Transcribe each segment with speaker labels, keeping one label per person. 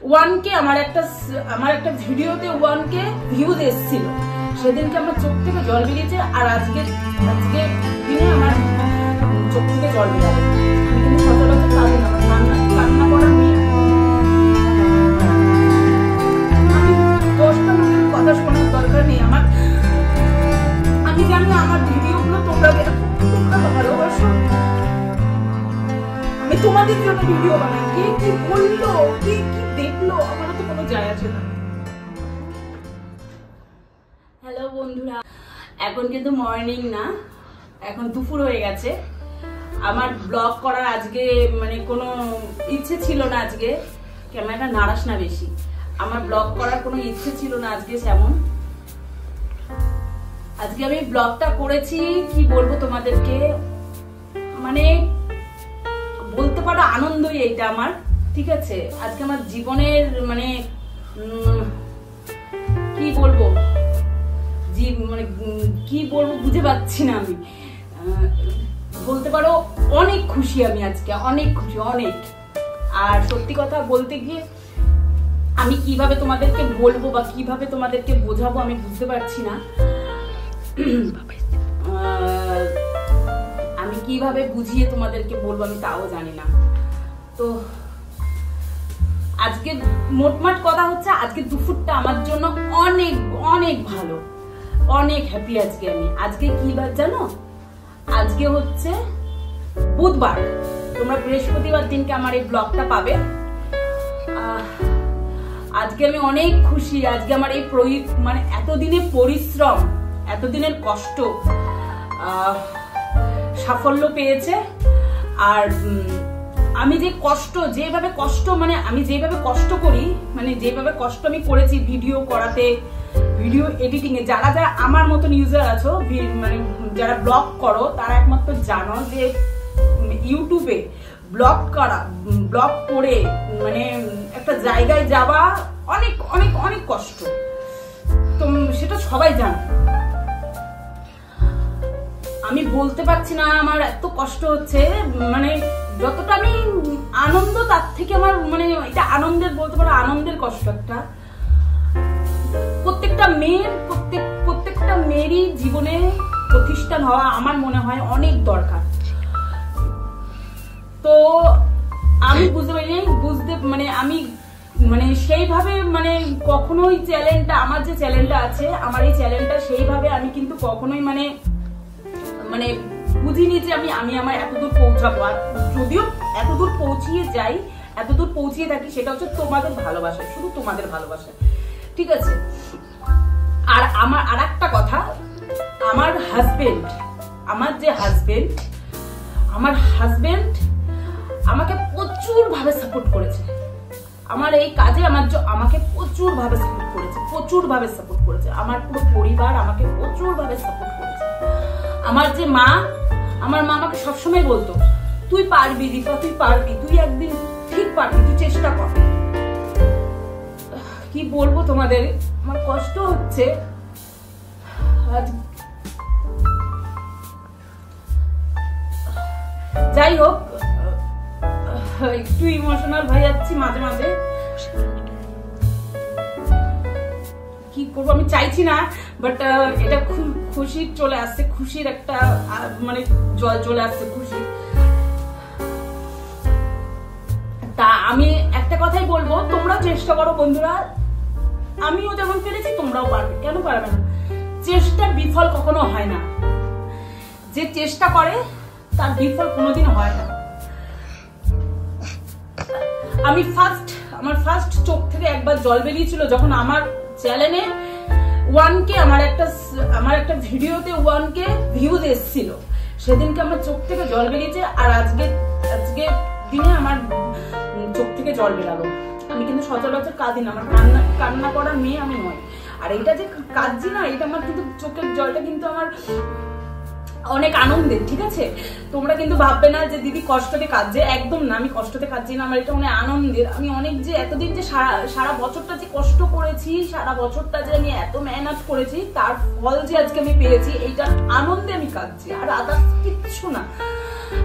Speaker 1: 1K আমার একটা ভিডিওতে 1K ভিউজ এসেছিল, সেদিনকে আমার চোখ থেকে জল বেরিয়েছে। আর আজকে দিনে আমার চোখ থেকে জল বেরাবে। আমি কিন্তু সচরাচর কান্না করার মেয়ে। আমি 10টা লোকের কথা শোনার দরকার নেই আমার। আমি জানি আমার ভিডিওগুলো তোমরা ভালোবাসো, আমি তোমাদের জন্য ভিডিও বানাই। কে কি বললো, কে কি দেখলো, আমার তো কোনো যায় আসে না। হ্যালো বন্ধুরা, এখন কিন্তু মর্নিং না, এখন দুপুর হয়ে গেছে। আমার ব্লগ করার আজকে মানে কোনো ইচ্ছে ছিল না। আজকে ক্যামেরাটা নাড়াস না বেশি। আমার ব্লগ করার কোনো ইচ্ছে ছিল না আজকে তেমন। আজকে আমি ব্লগটা করেছি, কি বলবো তোমাদেরকে, মানে বলতে পারো আনন্দই এইটা আমার। ঠিক আছে, আজকে আমার জীবনের মানে কি বলবো বুঝে পাচ্ছি না। আমি বলতে পারো অনেক খুশি আমি আজকে, অনেক খুশি, অনেক। আর সত্যি কথা বলতে গিয়ে আমি কিভাবে তোমাদেরকে বলবো বা কিভাবে তোমাদেরকে বোঝাবো আমি বুঝতে পারছি না। আমি কিভাবে বুঝিয়ে তোমাদেরকে বলবো আমি তাও জানি না। তো আজকে মোটমাট কথা হচ্ছে, আজকে দুপুরটা আমার জন্য অনেক অনেক ভালো, অনেক হ্যাপি আজকে আমি। আজকে কি বার জানো? আজকে হচ্ছে বুধবার। তোমরা বৃহস্পতিবার দিনকে আমার এই ব্লগটা পাবে। আজকে আমি অনেক খুশি। আজকে আমার এই মানে এতদিনের পরিশ্রম, এতদিনের কষ্ট সাফল্য পেয়েছে। আর আমি যে কষ্ট, যেভাবে কষ্ট মানে আমি যেভাবে কষ্ট করি, মানে যেভাবে কষ্ট আমি করেছি ভিডিও করাতে, ভিডিও এডিটিং এ, যারা যারা আমার মতন ইউজার আছো, মানে যারা ব্লগ করো, তারা একমাত্র জানো যে ইউটিউবে ব্লগ করা, ব্লগ করে মানে একটা জায়গায় যাওয়া অনেক অনেক অনেক কষ্ট। তো সেটা সবাই জানে। আমি বলতে পারছি না আমার এত কষ্ট হচ্ছে। মানে যতটা আমি আনন্দ, তার থেকে আমার মানে এটা আনন্দের, বলতে পারো আনন্দের কষ্ট একটা। প্রত্যেকটা মেয়েরই জীবনে প্রতিষ্ঠান হওয়া আমার মনে হয় অনেক দরকার। তো আমি বুঝতে পারি মানে আমি মানে সেইভাবে মানে কখনোই চ্যানেলটা, আমার যে চ্যানেলটা আছে, আমার এই চ্যানেলটা সেইভাবে আমি কিন্তু কখনোই মানে বুঝিনি যে আমি আমার এতদূর পৌঁছাবো। আর যদিও এতদূর পৌঁছিয়ে যাই, এতদূর পৌঁছিয়ে থাকি, সেটা হচ্ছে তোমাদের ভালোবাসা, শুধু তোমাদের ভালোবাসা। ঠিক আছে। আর আমার আর একটা কথা, আমার যে হাজবেন্ড আমাকে প্রচুর ভাবে সাপোর্ট করেছে। আমার এই কাজে আমাকে প্রচুর ভাবে সাপোর্ট করেছে। আমার পুরো পরিবার আমাকে প্রচুর ভাবে সাপোর্ট করেছে। আমার যে মা, আমার মা আমাকে সবসময় বলতো, তুই পারবি দীপা, তুই পারবি, তুই একদিন ঠিক পারবি, তুই চেষ্টা কর। কি বলবো তোমাদের, আমার কষ্ট হচ্ছে। যাই হোক, একটু ইমোশনাল হয়ে যাচ্ছি মাঝে মাঝে। কি করবো আমি চাইছি না, বাট এটা খুব খুশি চলে আসছে, খুশির একটা মানে জল চলে আসছে খুশি। তা আমি একটা কথাই বলবো, তোমরাও চেষ্টা করো বন্ধুরা। আমিও যেমন পেরেছি তোমরাও পারবে, কেন পারবে না? চেষ্টা বিফল কখনো হয় না। যে চেষ্টা করে তার বিফল কোনোদিন হয় না। আমার ফার্স্ট চোখ থেকে একবার জল বেরিয়েছিল যখন আমার চ্যানেলে 1K আমার একটা ভিডিওতে 1K ভিউজ এসেছিল, সেদিনকে আমার চোখ থেকে জল বেরিয়েছে। আর আজকে দিনে আমার চোখ থেকে জল বেরালো। আমি কিন্তু সচরাচর কাঁদি না, আমার কান্না করার মেয়ে আমি নয়। আর এইটা যে কাঁদছি না, এটা আমার কিন্তু চোখের জলটা কিন্তু আমার অনেক আনন্দের। ঠিক আছে, তোমরা কিন্তু ভাববে না যে দিদি কষ্টতে কাঁদছে, একদম না, আমি কষ্টতে কাঁদছি না, আমার এটা অনেক আনন্দের। আমি অনেক যে এতদিন যে সারা বছরটা যে কষ্ট করেছি, সারা বছরটা যে আমি এত মেহনত করেছি, তার ফল যে আজকে আমি পেয়েছি, এইটা আনন্দে আমি কাঁদছি, আর আদার্স কিচ্ছু না।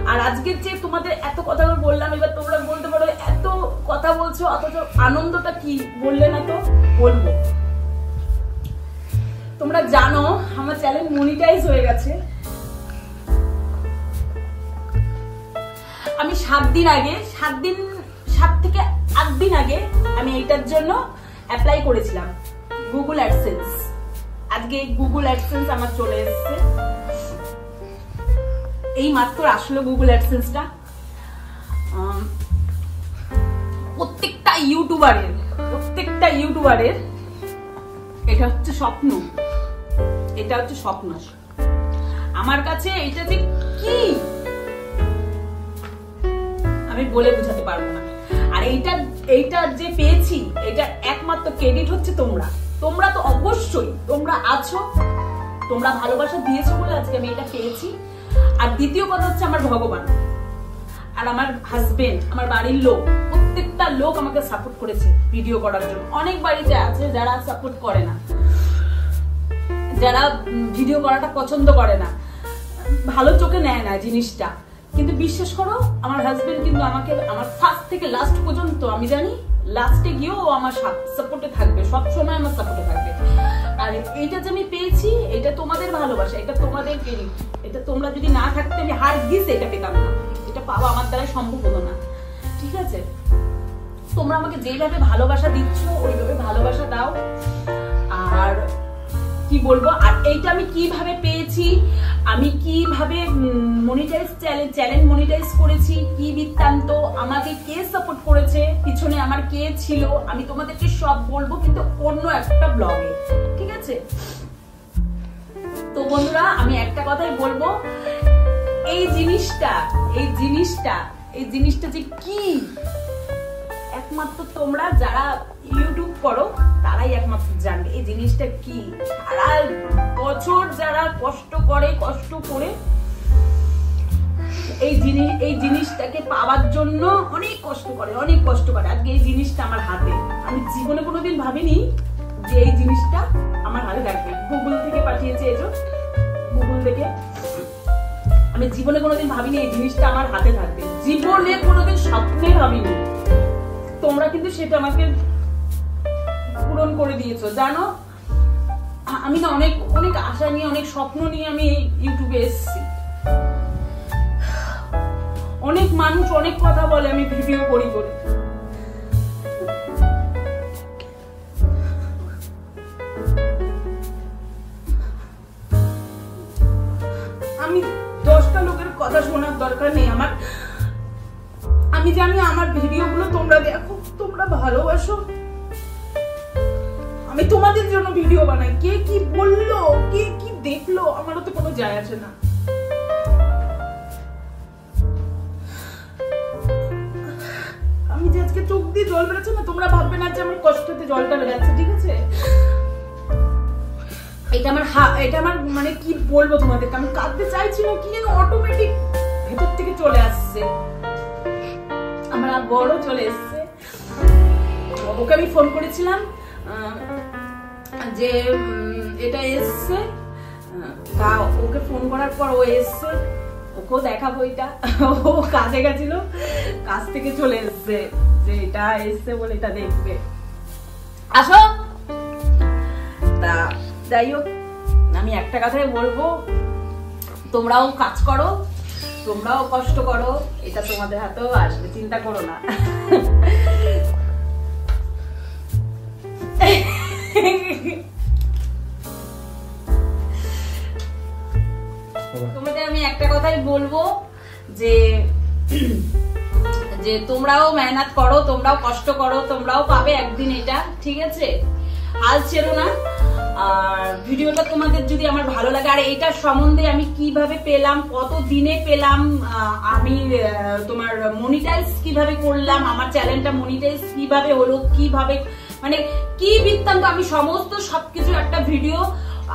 Speaker 1: আর আজকে যে তোমাদের এত কথা বললাম, এবার তোমরা বলতে পারো এত কথা বলছো, অথচ আনন্দটা কি বললে না তো? বলবো। তোমরা জানো আমার চ্যানেল মনিটাইজ হয়ে গেছে। আমি 7 থেকে 8 দিন আগে আমি এইটার জন্য অ্যাপ্লাই করেছিলাম, গুগল অ্যাডসেন্স। আজকে গুগল অ্যাডসেন্স আমার চলে এসেছে, এই মাত্র আসলো গুগল অ্যাডসেন্সটা। প্রত্যেকটা ইউটিউবারের এটা হচ্ছে স্বপ্ন, আমার কাছে এটা যে কি আমি বলে বোঝাতে পারবো না। আর এইটা যে পেয়েছি, এটা একমাত্র ক্রেডিট হচ্ছে তোমরা তো অবশ্যই তোমরা আছো, তোমরা ভালোবাসা দিয়েছো বলে আজকে আমি এটা পেয়েছি। আর দ্বিতীয় কথা হচ্ছে আমার ভগবান আর আমার হাজবেন্ড, আমার বাড়ির লোক, প্রত্যেকটা লোক আমাকে সাপোর্ট করেছে ভিডিও করার জন্য। অনেক বাড়িতে আছে যারা সাপোর্ট করে না, যারা ভিডিও করাটা পছন্দ করে না, ভালো চোখে নেয় না জিনিসটা। কিন্তু বিশ্বাস করো, আমার হাজবেন্ড কিন্তু আমাকে আমার ফার্স্ট থেকে লাস্ট পর্যন্ত, আমি জানি লাস্টে গিয়েও আমার সাপোর্টে থাকবে, সব সময় আমার সাপোর্টে থাকবে। আর এইটা যে আমি পেয়েছি, এটা তোমাদের ভালোবাসা, এটা তোমাদের ক্রেডিট। এটা তোমরা যদি না থাকতে আমি হারগিজ এটা পেতাম না, এটা পাওয়া আমার দ্বারা সম্ভব হতো না। ঠিক আছে, তোমরা আমাকে যেভাবে ভালোবাসা দিচ্ছ ওইভাবে ভালোবাসা দাও। আর কি বলবো, আর এইটা আমি কিভাবে পেয়েছি, আমি কিভাবে চ্যানেল মনিটাইজ করেছি, কি বৃত্তান্ত, আমাকে কে সাপোর্ট করেছে, পিছনে আমার কে ছিল, আমি তোমাদেরকে সব বলবো, কিন্তু অন্য একটা ব্লগে। ঠিক আছে, তো বন্ধুরা আমি একটা কথাই বলবো, এই জিনিসটা যে কি, একমাত্র তোমরা যারা ইউটিউব করো তারাই একমাত্র জানবে এই জিনিসটা কি। সারা বছর যারা কষ্ট করে এই জিনিসটাকে পাওয়ার জন্য অনেক কষ্ট করে। আজকে এই জিনিসটা আমার হাতে, আমি জীবনে কোনোদিন ভাবিনি যে এই জিনিসটা আমার হাতে থাকবে। গুগল থেকে পাঠিয়েছে, এজো গুগল থেকে, আমি জীবনে কোনোদিন ভাবিনি এই জিনিসটা আমার হাতে থাকবে, জীবনে কোনোদিন স্বপ্নে ভাবিনি। তোমরা কিন্তু সেটা আমাকে পূরণ করে দিয়েছো। জানো, আমি না অনেক আশা নিয়ে, অনেক স্বপ্ন নিয়ে আমি ইউটিউবে এসেছি। অনেক মানুষ অনেক কথা বলে আমি ভিডিও করি বলে, আমি 10টা লোকের কথা শোনার দরকার নেই আমার। আমি জানি আমার ভিডিওগুলো তোমরা দেখো, তোমরা ভালোবাসো, আমি তোমাদের জন্য ভিডিও বানাই। কে কি বললো, কে কি দেখলো, আমারও তো কোনো যায় আসে না। আমি যে আজকে চোখ দিয়ে জল বেরোচ্ছে না, তোমরা ভাববে না যে আমার কষ্টতে জলটা বেরোচ্ছে। ঠিক আছে, এটা আমার মানে কি বলবো তোমাদেরকে, আমি কাঁদতে চাইছি না, কি যেন অটোমেটিক ভেতর থেকে চলে আসছে। আমার বড় চলে এসছে, ওকে আমি ফোন করেছিলাম যে এটা এসছে, তা ওকে ফোন করার পর ও এসছে, ওকেও দেখাবো। এটা ও কাজে গেছিল, কাজ থেকে চলে এসছে যে এটা এসছে বলে এটা দেখবে, আসো। তা যাই হোক, আমি একটা কথাই বলবো, তোমরাও কাজ করো, তোমরাও কষ্ট করো, এটা তোমাদের হাতেও আসবে, চিন্তা করো না। তোমাদের আমি একটা কথাই বলবো যে তোমরাও মেহনত করো, তোমরাও কষ্ট করো, তোমরাও পাবে একদিন এটা। ঠিক আছে, হাল ছেড়ো না। আর ভিডিওটা তোমাদের যদি আমার ভালো লাগে, আর এইটার সম্বন্ধে আমি কিভাবে পেলাম, কত দিনে পেলাম, আমি তোমার মনিটাইজ কিভাবে করলাম, আমার চ্যানেলটা মনিটাইজ কিভাবে হলো, কিভাবে মানে কি বৃত্তান্ত, আমি সমস্ত সবকিছু একটা ভিডিও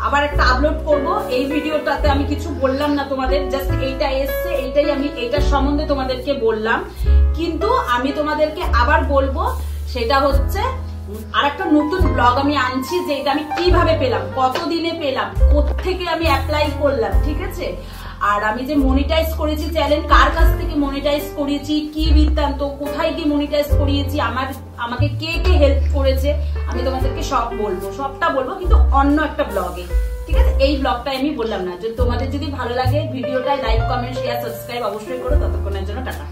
Speaker 1: আবার একটা আপলোড করব। এই ভিডিওটাতে আমি কিছু বললাম না তোমাদের, জাস্ট এইটা এসছে, এইটাই আমি এইটার সম্বন্ধে তোমাদেরকে বললাম। কিন্তু আমি তোমাদেরকে আবার বলবো, সেটা হচ্ছে আর একটা নতুন ব্লগ আমি আনছি, যে এটা আমি কিভাবে পেলাম, কতদিনে পেলাম, কোত্থেকে আমি অ্যাপ্লাই করলাম। ঠিক আছে, আর আমি যে মনিটাইজ করেছি চ্যানেল, কার কাছ থেকে মনিটাইজ করেছি, কি বৃত্তান্ত, কোথায় গিয়ে মনিটাইজ করিয়েছি, আমাকে কে কে হেল্প করেছে, আমি তোমাদেরকে সবটা বলবো, কিন্তু অন্য একটা ব্লগে। ঠিক আছে, এই ব্লগটা আমি বললাম না। তোমাদের যদি ভালো লাগে ভিডিওটা, লাইক, কমেন্ট, শেয়ার, সাবস্ক্রাইব অবশ্যই করো। ততক্ষণের জন্য টাটা।